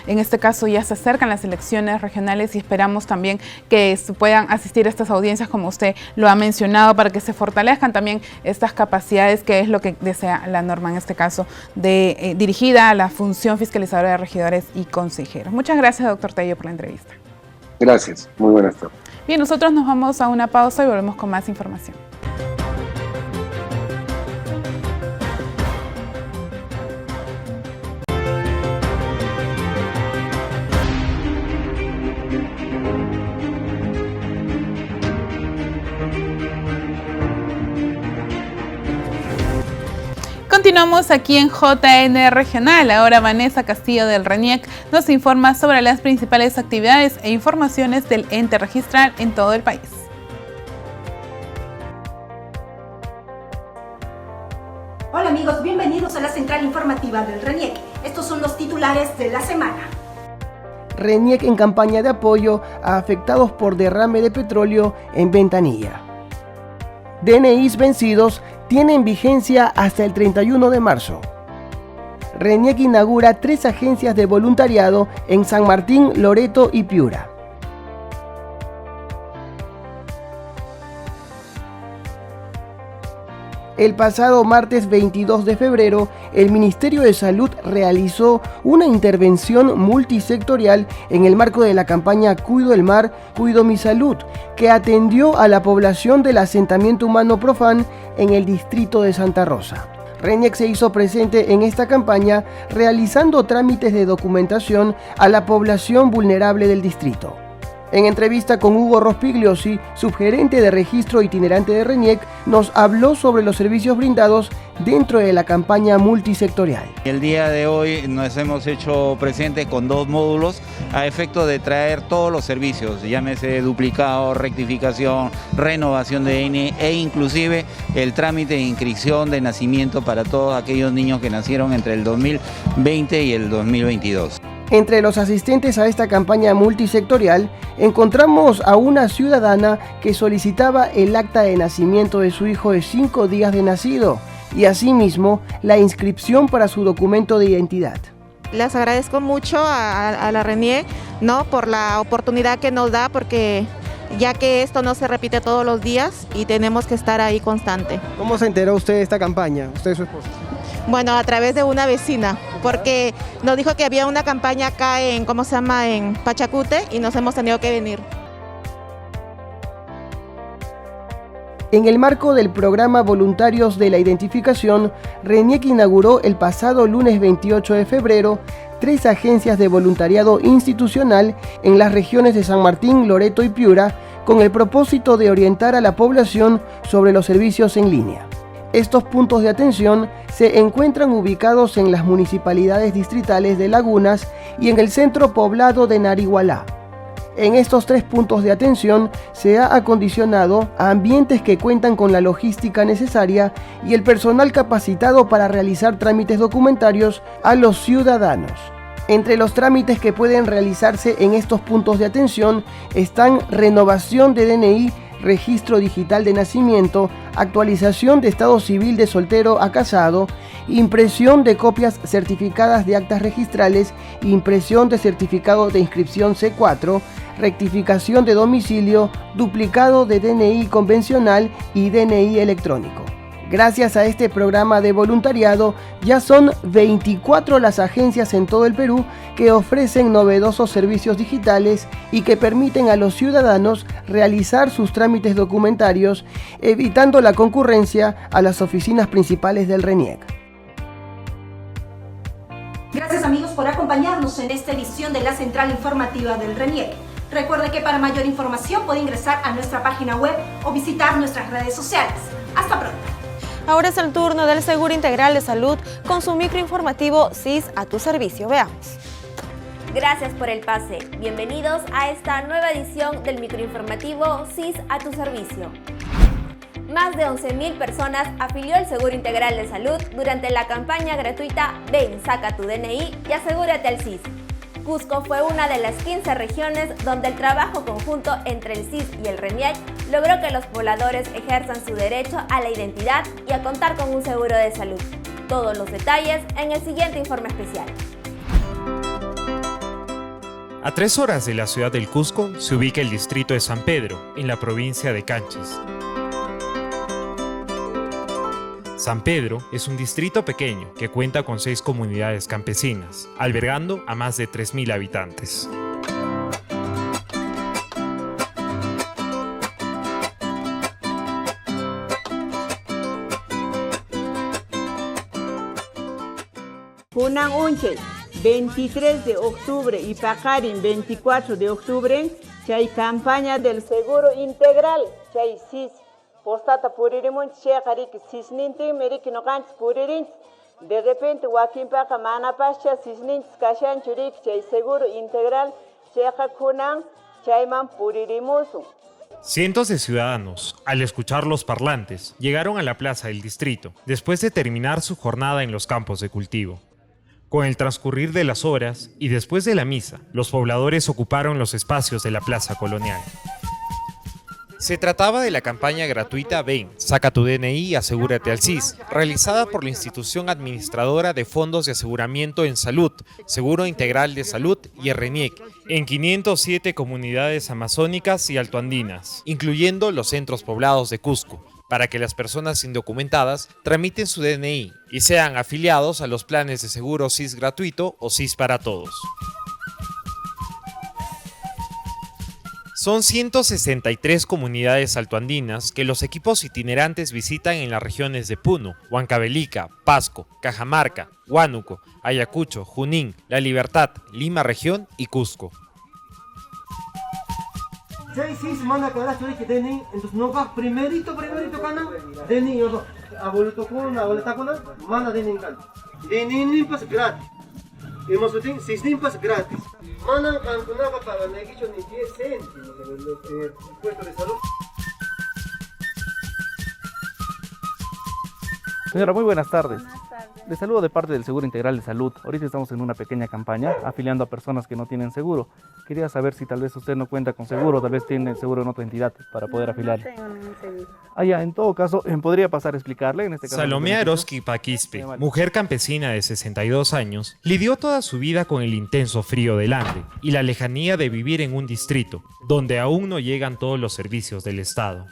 En este caso ya se acercan las elecciones regionales y esperamos también que puedan asistir a estas audiencias, como usted lo ha mencionado, para que se fortalezcan también estas capacidades, que es lo que desea la norma en este caso, dirigida a la función fiscalizadora de regidores y consejeros. Muchas gracias, doctor Tello, por la entrevista. Gracias, muy buenas tardes. Bien, nosotros nos vamos a una pausa y volvemos con más información. Continuamos aquí en JN Regional. Ahora Vanessa Castillo del RENIEC nos informa sobre las principales actividades e informaciones del ente registral en todo el país. Hola amigos, bienvenidos a la central informativa del RENIEC. Estos son los titulares de la semana. RENIEC en campaña de apoyo a afectados por derrame de petróleo en Ventanilla. DNIs vencidos tienen vigencia hasta el 31 de marzo. RENIEC inaugura 3 agencias de voluntariado en San Martín, Loreto y Piura. El pasado martes 22 de febrero, el Ministerio de Salud realizó una intervención multisectorial en el marco de la campaña Cuido el Mar, Cuido mi Salud, que atendió a la población del asentamiento humano Profan en el distrito de Santa Rosa. RENIEC se hizo presente en esta campaña realizando trámites de documentación a la población vulnerable del distrito. En entrevista con Hugo Rospigliosi, subgerente de registro itinerante de RENIEC, nos habló sobre los servicios brindados dentro de la campaña multisectorial. El día de hoy nos hemos hecho presente con 2 módulos a efecto de traer todos los servicios, llámese duplicado, rectificación, renovación de DNI e inclusive el trámite de inscripción de nacimiento para todos aquellos niños que nacieron entre el 2020 y el 2022. Entre los asistentes a esta campaña multisectorial, encontramos a una ciudadana que solicitaba el acta de nacimiento de su hijo de 5 días de nacido y asimismo la inscripción para su documento de identidad. Les agradezco mucho a la RENIEC, ¿no?, por la oportunidad que nos da, porque ya que esto no se repite todos los días y tenemos que estar ahí constante. ¿Cómo se enteró usted de esta campaña, usted y su esposa? Bueno, a través de una vecina, porque nos dijo que había una campaña acá en Pachacute, y nos hemos tenido que venir. En el marco del programa Voluntarios de la Identificación, RENIEC inauguró el pasado lunes 28 de febrero 3 agencias de voluntariado institucional en las regiones de San Martín, Loreto y Piura, con el propósito de orientar a la población sobre los servicios en línea. Estos puntos de atención se encuentran ubicados en las municipalidades distritales de Lagunas y en el centro poblado de Narigualá. En estos 3 puntos de atención se ha acondicionado a ambientes que cuentan con la logística necesaria y el personal capacitado para realizar trámites documentarios a los ciudadanos. Entre los trámites que pueden realizarse en estos puntos de atención están renovación de DNI, registro digital de nacimiento, actualización de estado civil de soltero a casado, impresión de copias certificadas de actas registrales, impresión de certificado de inscripción C4, rectificación de domicilio, duplicado de DNI convencional y DNI electrónico. Gracias a este programa de voluntariado, ya son 24 las agencias en todo el Perú que ofrecen novedosos servicios digitales y que permiten a los ciudadanos realizar sus trámites documentarios, evitando la concurrencia a las oficinas principales del RENIEC. Gracias amigos por acompañarnos en esta edición de la Central Informativa del RENIEC. Recuerde que para mayor información puede ingresar a nuestra página web o visitar nuestras redes sociales. Hasta pronto. Ahora es el turno del Seguro Integral de Salud con su microinformativo CIS a tu servicio. Veamos. Gracias por el pase. Bienvenidos a esta nueva edición del microinformativo CIS a tu servicio. Más de 11.000 personas afilió el Seguro Integral de Salud durante la campaña gratuita Ven, saca tu DNI y asegúrate al CIS. Cusco fue una de las 15 regiones donde el trabajo conjunto entre el CIS y el RENIEC logró que los pobladores ejerzan su derecho a la identidad y a contar con un seguro de salud. Todos los detalles en el siguiente informe especial. A 3 horas de la ciudad del Cusco se ubica el distrito de San Pedro, en la provincia de Canchis. San Pedro es un distrito pequeño que cuenta con 6 comunidades campesinas, albergando a más de 3.000 habitantes. Punan Unche, 23 de octubre y Pacarin, 24 de octubre, hay campaña del Seguro Integral, hay CIS. Postata puririmon shekarik sisninti merikino kanch puririn de repente wakimpa kamana pascha sisnin kashan churik chay seguro integral sheka kunan chayman puririmusu. Cientos de ciudadanos, al escuchar los parlantes, llegaron a la plaza del distrito, después de terminar su jornada en los campos de cultivo. Con el transcurrir de las horas y después de la misa, los pobladores ocuparon los espacios de la plaza colonial. Se trataba de la campaña gratuita Ven, saca tu DNI y asegúrate al CIS, realizada por la institución administradora de fondos de aseguramiento en salud, Seguro Integral de Salud y RENIEC, en 507 comunidades amazónicas y altoandinas, incluyendo los centros poblados de Cusco, para que las personas indocumentadas tramiten su DNI y sean afiliados a los planes de seguro CIS gratuito o CIS para todos. Son 163 comunidades altoandinas que los equipos itinerantes visitan en las regiones de Puno, Huancavelica, Pasco, Cajamarca, Huánuco, Ayacucho, Junín, La Libertad, Lima Región y Cusco. 6 mana cada story que deni, entonces no va primerito cana, deni yo abuelito con abuelita con mana deni kan. Deni limpas gratis. Hemos utilizado 6 limpas gratis. Mana kan kuna para negicho ni 10 céntimos del puesto de salud. Señora, muy buenas tardes. Les saludo de parte del Seguro Integral de Salud. Ahorita estamos en una pequeña campaña afiliando a personas que no tienen seguro. Quería saber si tal vez usted no cuenta con seguro, tal vez tiene seguro en otra entidad para poder afiliar. No tengo ningún seguro. En todo caso, ¿podría pasar a explicarle? En este caso, Salomé Aroski Paquispe, mujer campesina de 62 años, lidió toda su vida con el intenso frío del Ande y la lejanía de vivir en un distrito donde aún no llegan todos los servicios del Estado.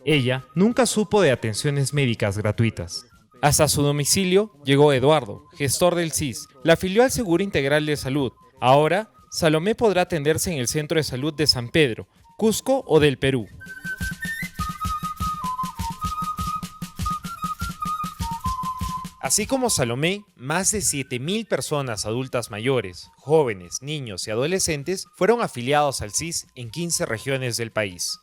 Ella nunca supo de atenciones médicas gratuitas. Hasta su domicilio llegó Eduardo, gestor del CIS, la afilió al Seguro Integral de Salud. Ahora, Salomé podrá atenderse en el Centro de Salud de San Pedro, Cusco o del Perú. Así como Salomé, más de 7.000 personas adultas mayores, jóvenes, niños y adolescentes fueron afiliados al CIS en 15 regiones del país.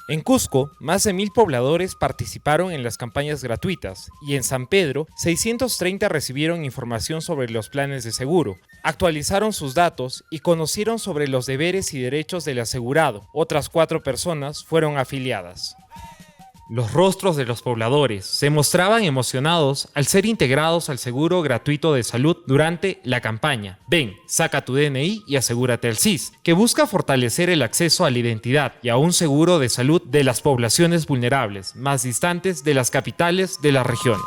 En Cusco, más de 1.000 pobladores participaron en las campañas gratuitas y en San Pedro, 630 recibieron información sobre los planes de seguro, actualizaron sus datos y conocieron sobre los deberes y derechos del asegurado. Otras 4 personas fueron afiliadas. Los rostros de los pobladores se mostraban emocionados al ser integrados al seguro gratuito de salud durante la campaña Ven, saca tu DNI y asegúrate al CIS, que busca fortalecer el acceso a la identidad y a un seguro de salud de las poblaciones vulnerables más distantes de las capitales de las regiones.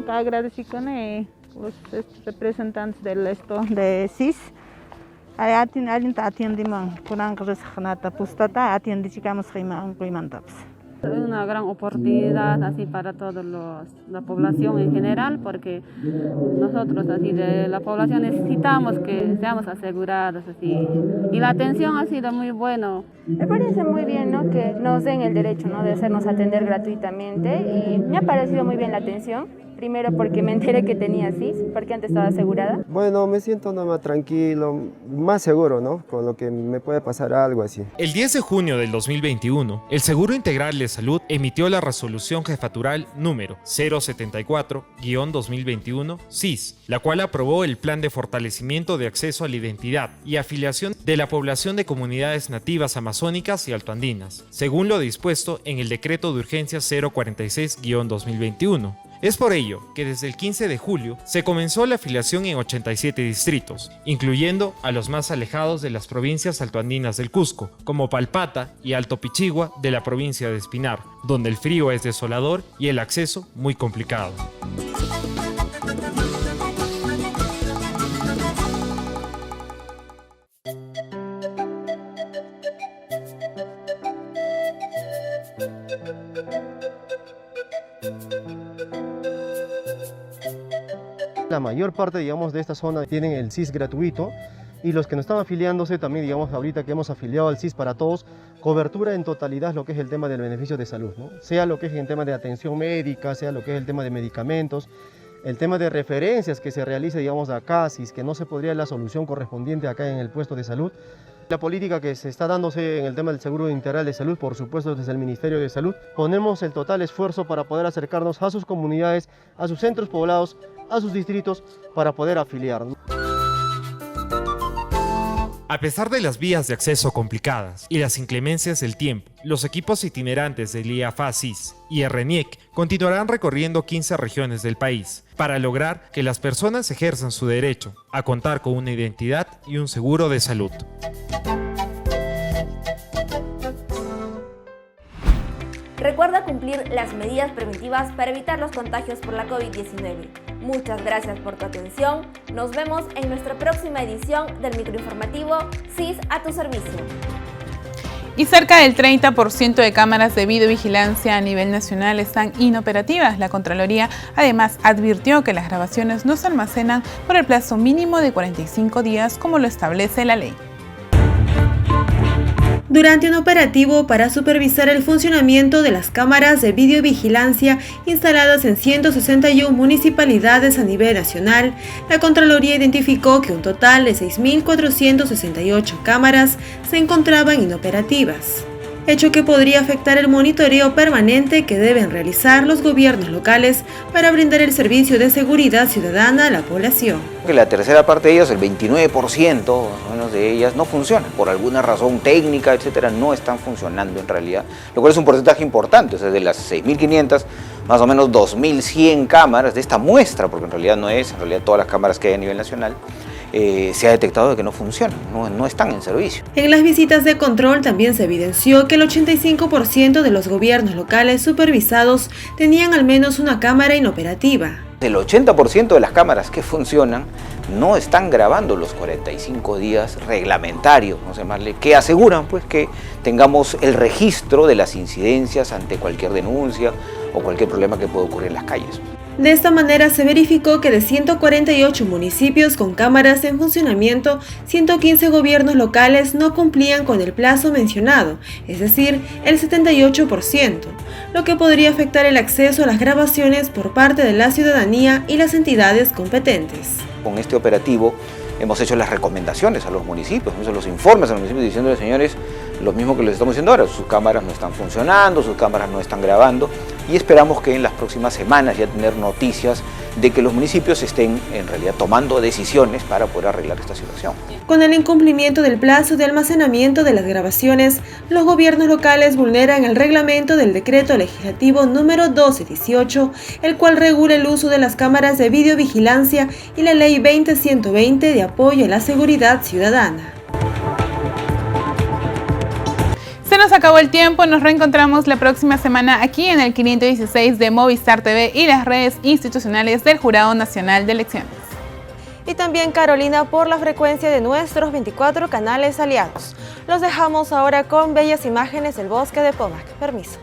Agradecí con los representantes de CIS. Una gran oportunidad así para toda la población en general, porque nosotros así de la población necesitamos que seamos asegurados así, y la atención ha sido muy buena. Me parece muy bien, ¿no?, que nos den el derecho, ¿no?, de hacernos atender gratuitamente, y me ha parecido muy bien la atención. Primero porque me enteré que tenía CIS, porque antes estaba asegurada. Bueno, me siento más tranquilo, más seguro, ¿no?, con lo que me puede pasar algo así. El 10 de junio del 2021, el Seguro Integral de Salud emitió la resolución jefatural número 074-2021 CIS, la cual aprobó el plan de fortalecimiento de acceso a la identidad y afiliación de la población de comunidades nativas amazónicas y altoandinas, según lo dispuesto en el decreto de urgencia 046-2021. Es por ello que desde el 15 de julio se comenzó la afiliación en 87 distritos, incluyendo a los más alejados de las provincias altoandinas del Cusco, como Palpata y Alto Pichigua de la provincia de Espinar, donde el frío es desolador y el acceso muy complicado. La mayor parte, digamos, de esta zona tienen el CIS gratuito, y los que no están afiliándose también, digamos, ahorita que hemos afiliado al CIS para todos, cobertura en totalidad lo que es el tema del beneficio de salud, ¿no? Sea lo que es el tema de atención médica, sea lo que es el tema de medicamentos, el tema de referencias que se realice, digamos, acá, si es que no se podría la solución correspondiente acá en el puesto de salud. La política que se está dándose en el tema del Seguro Integral de Salud, por supuesto desde el Ministerio de Salud, ponemos el total esfuerzo para poder acercarnos a sus comunidades, a sus centros poblados, a sus distritos, para poder afiliar. A pesar de las vías de acceso complicadas y las inclemencias del tiempo, los equipos itinerantes del IAFA-CIS y RENIEC continuarán recorriendo 15 regiones del país para lograr que las personas ejerzan su derecho a contar con una identidad y un seguro de salud. Recuerda cumplir las medidas preventivas para evitar los contagios por la COVID-19. Muchas gracias por tu atención. Nos vemos en nuestra próxima edición del microinformativo CIS a tu servicio. Y cerca del 30% de cámaras de videovigilancia a nivel nacional están inoperativas. La Contraloría además advirtió que las grabaciones no se almacenan por el plazo mínimo de 45 días como lo establece la ley. durante un operativo para supervisar el funcionamiento de las cámaras de videovigilancia instaladas en 161 municipalidades a nivel nacional, la Contraloría identificó que un total de 6.468 cámaras se encontraban inoperativas, hecho que podría afectar el monitoreo permanente que deben realizar los gobiernos locales para brindar el servicio de seguridad ciudadana a la población. La tercera parte de ellas, el 29% más o menos de ellas, no funcionan. Por alguna razón técnica, etcétera, no están funcionando en realidad, lo cual es un porcentaje importante. O sea, de las 6.500, más o menos 2.100 cámaras de esta muestra, porque en realidad no es, en realidad todas las cámaras que hay a nivel nacional, se ha detectado de que no funcionan, no están en servicio. En las visitas de control también se evidenció que el 85% de los gobiernos locales supervisados tenían al menos una cámara inoperativa. El 80% de las cámaras que funcionan no están grabando los 45 días reglamentarios, no sé más, que aseguran pues que tengamos el registro de las incidencias ante cualquier denuncia o cualquier problema que pueda ocurrir en las calles. De esta manera se verificó que de 148 municipios con cámaras en funcionamiento, 115 gobiernos locales no cumplían con el plazo mencionado, es decir, el 78%, lo que podría afectar el acceso a las grabaciones por parte de la ciudadanía y las entidades competentes. Con este operativo hemos hecho las recomendaciones a los municipios, hemos hecho los informes a los municipios diciéndoles, señores, lo mismo que les estamos diciendo ahora, sus cámaras no están funcionando, sus cámaras no están grabando, y esperamos que en las próximas semanas ya tener noticias de que los municipios estén en realidad tomando decisiones para poder arreglar esta situación. Con el incumplimiento del plazo de almacenamiento de las grabaciones, los gobiernos locales vulneran el reglamento del decreto legislativo número 1218, el cual regula el uso de las cámaras de videovigilancia, y la ley 20120 de apoyo a la seguridad ciudadana. Se nos acabó el tiempo, nos reencontramos la próxima semana aquí en el 516 de Movistar TV y las redes institucionales del Jurado Nacional de Elecciones. Y también, Carolina, por la frecuencia de nuestros 24 canales aliados. Los dejamos ahora con bellas imágenes del bosque de Pomac. Permiso.